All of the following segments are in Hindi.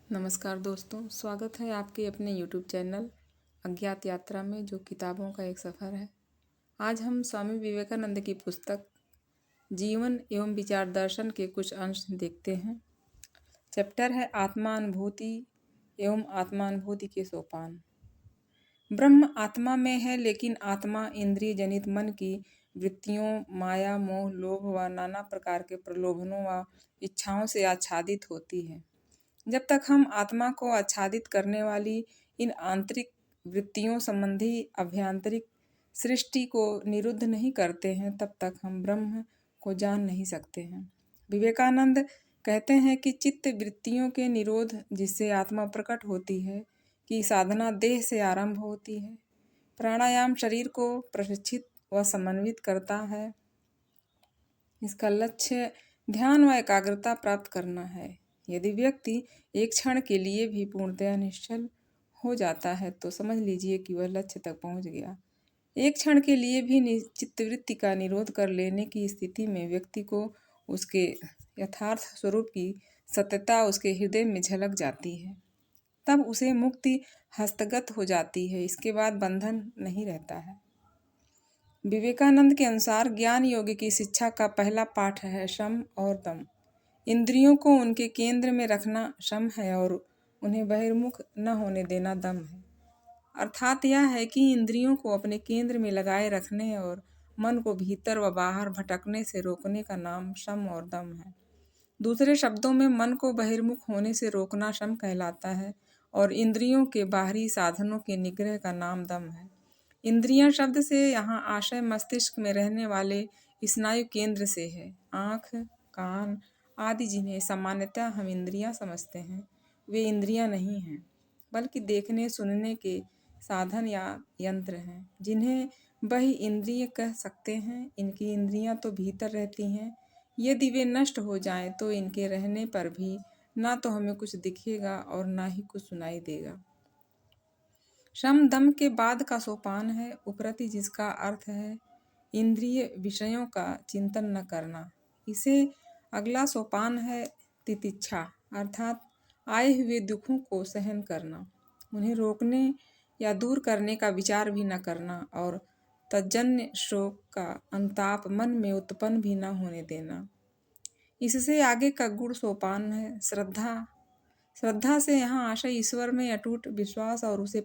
नमस्कार दोस्तों, स्वागत है आपके अपने YouTube चैनल अज्ञात यात्रा में, जो किताबों का एक सफ़र है। आज हम स्वामी विवेकानंद की पुस्तक जीवन एवं विचार दर्शन के कुछ अंश देखते हैं। चैप्टर है आत्मानुभूति एवं आत्मानुभूति के सोपान। ब्रह्म आत्मा में है, लेकिन आत्मा इंद्रिय जनित मन की वृत्तियों, माया, मोह, लोभ व नाना प्रकार के प्रलोभनों व इच्छाओं से आच्छादित होती है। जब तक हम आत्मा को आच्छादित करने वाली इन आंतरिक वृत्तियों संबंधी अभ्यांतरिक सृष्टि को निरुद्ध नहीं करते हैं, तब तक हम ब्रह्म को जान नहीं सकते हैं। विवेकानंद कहते हैं कि चित्त वृत्तियों के निरोध, जिससे आत्मा प्रकट होती है, की साधना देह से आरंभ होती है। प्राणायाम शरीर को प्रशिक्षित व समन्वित करता है। इसका लक्ष्य ध्यान व एकाग्रता प्राप्त करना है। यदि व्यक्ति एक क्षण के लिए भी पूर्णतया निश्चल हो जाता है तो समझ लीजिए कि वह लक्ष्य तक पहुंच गया। एक क्षण के लिए भी चित्तवृत्ति का निरोध कर लेने की स्थिति में व्यक्ति को उसके यथार्थ स्वरूप की सत्यता उसके हृदय में झलक जाती है। तब उसे मुक्ति हस्तगत हो जाती है। इसके बाद बंधन नहीं रहता है। विवेकानंद के अनुसार ज्ञान योग की शिक्षा का पहला पाठ है शम और दम। इंद्रियों को उनके केंद्र में रखना शम है और उन्हें बहिर्मुख न होने देना दम है। अर्थात यह है कि इंद्रियों को अपने केंद्र में लगाए रखने और मन को भीतर व बाहर भटकने से रोकने का नाम शम और दम है। दूसरे शब्दों में मन को बहिर्मुख होने से रोकना शम कहलाता है और इंद्रियों के बाहरी साधनों के निग्रह का नाम दम है। इंद्रियां शब्द से यहाँ आशय मस्तिष्क में रहने वाले स्नायु केंद्र से है। आँख, कान आदि जिन्हें सामान्यतः हम इंद्रियां समझते हैं, वे इंद्रियां नहीं हैं, बल्कि देखने सुनने के साधन या यंत्र हैं, जिन्हें वही इंद्रिय कह सकते हैं। इनकी इंद्रियां तो भीतर रहती हैं। यदि वे नष्ट हो जाएं तो इनके रहने पर भी ना तो हमें कुछ दिखेगा और ना ही कुछ सुनाई देगा। शम दम के बाद का सोपान है उपरति, जिसका अर्थ है इंद्रिय विषयों का चिंतन न करना। इसे अगला सोपान है तितिक्षा, अर्थात आए हुए दुखों को सहन करना, उन्हें रोकने या दूर करने का विचार भी न करना और तज्जन्य शोक का अंताप मन में उत्पन्न भी न होने देना। इससे आगे का गुण सोपान है श्रद्धा। श्रद्धा से यहाँ आशय ईश्वर में अटूट विश्वास और उसे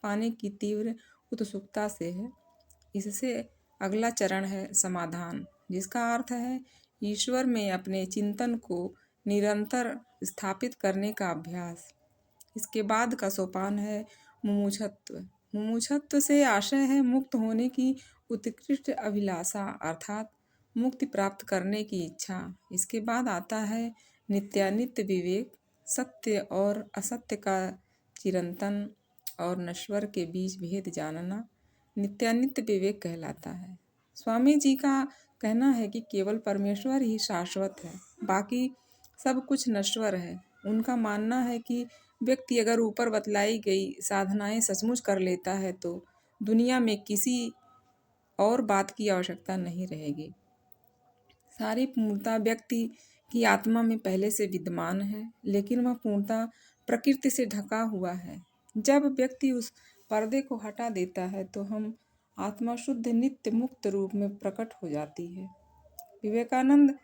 पाने की तीव्र उत्सुकता से है। इससे अगला चरण है समाधान, जिसका अर्थ है ईश्वर में अपने चिंतन को निरंतर स्थापित करने का अभ्यास। इसके बाद का सोपान है मुमुक्षुत्व। मुमुक्षुत्व से आशय है मुक्त होने की उत्कृष्ट अभिलाषा, अर्थात मुक्ति प्राप्त करने की इच्छा। इसके बाद आता है नित्यानित्य विवेक, सत्य और असत्य का चिरंतन और नश्वर के बीच भेद जानना नित्यानित्य विवेक कहलाता है। स्वामी जी का कहना है कि केवल परमेश्वर ही शाश्वत है, बाकी सब कुछ नश्वर है। उनका मानना है कि व्यक्ति अगर ऊपर बतलाई गई साधनाएं सचमुच कर लेता है तो दुनिया में किसी और बात की आवश्यकता नहीं रहेगी। सारी पूर्णता व्यक्ति की आत्मा में पहले से विद्यमान है, लेकिन वह पूर्णता प्रकृति से ढका हुआ है। जब व्यक्ति उस पर्दे को हटा देता है तो हम आत्मा शुद्ध नित्य मुक्त रूप में प्रकट हो जाती है। विवेकानंद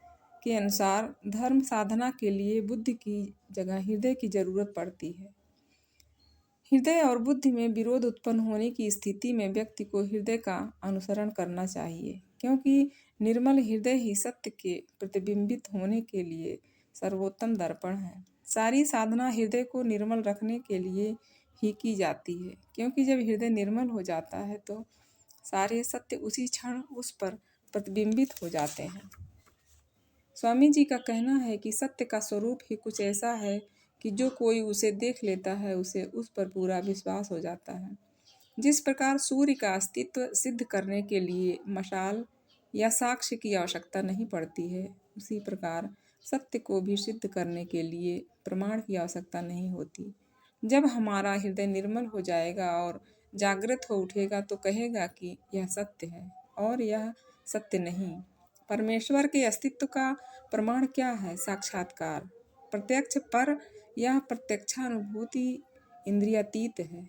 के अनुसार धर्म साधना के लिए बुद्धि की जगह हृदय की जरूरत पड़ती है। हृदय और बुद्धि में विरोध उत्पन्न होने की स्थिति में व्यक्ति को हृदय का अनुसरण करना चाहिए, क्योंकि निर्मल हृदय ही सत्य के प्रतिबिंबित होने के लिए सर्वोत्तम दर्पण है। सारी साधना हृदय को निर्मल रखने के लिए ही की जाती है, क्योंकि जब हृदय निर्मल हो जाता है तो सारे सत्य उसी क्षण उस पर प्रतिबिंबित हो जाते हैं। स्वामी जी का कहना है कि सत्य का स्वरूप ही कुछ ऐसा है कि जो कोई उसे देख लेता है उसे उस पर पूरा विश्वास हो जाता है। जिस प्रकार सूर्य का अस्तित्व सिद्ध करने के लिए मशाल या साक्ष्य की आवश्यकता नहीं पड़ती है, उसी प्रकार सत्य को भी सिद्ध करने के लिए प्रमाण की आवश्यकता नहीं होती। जब हमारा हृदय निर्मल हो जाएगा और जागृत हो उठेगा तो कहेगा कि यह सत्य है और यह सत्य नहीं। परमेश्वर के अस्तित्व का प्रमाण क्या है? साक्षात्कार। प्रत्यक्ष पर यह प्रत्यक्षानुभूति इंद्रियातीत है,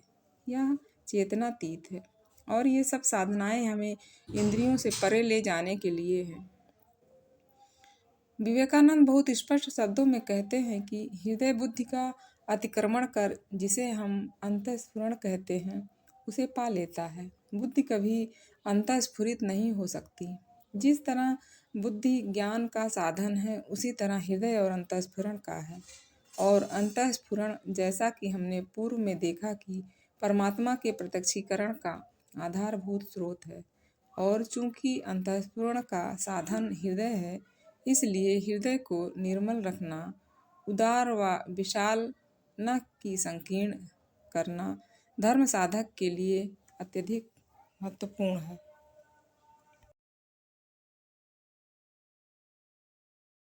यह चेतनातीत है और ये सब साधनाएं हमें इंद्रियों से परे ले जाने के लिए हैं। विवेकानंद बहुत स्पष्ट शब्दों में कहते हैं कि हृदय बुद्धि का अतिक्रमण कर जिसे हम अंतःस्फुरण कहते हैं उसे पा लेता है। बुद्धि कभी अंतःस्फुरित नहीं हो सकती। जिस तरह बुद्धि ज्ञान का साधन है उसी तरह हृदय और अंतःस्फुरण का है। और अंतःस्फुरण, जैसा कि हमने पूर्व में देखा कि परमात्मा के प्रत्यक्षीकरण का आधारभूत स्रोत है और चूंकि अंतःस्फुरण का साधन हृदय है, इसलिए हृदय को निर्मल रखना, उदार व विशाल न कि संकीर्ण करना धर्म साधक के लिए अत्यधिक महत्वपूर्ण है।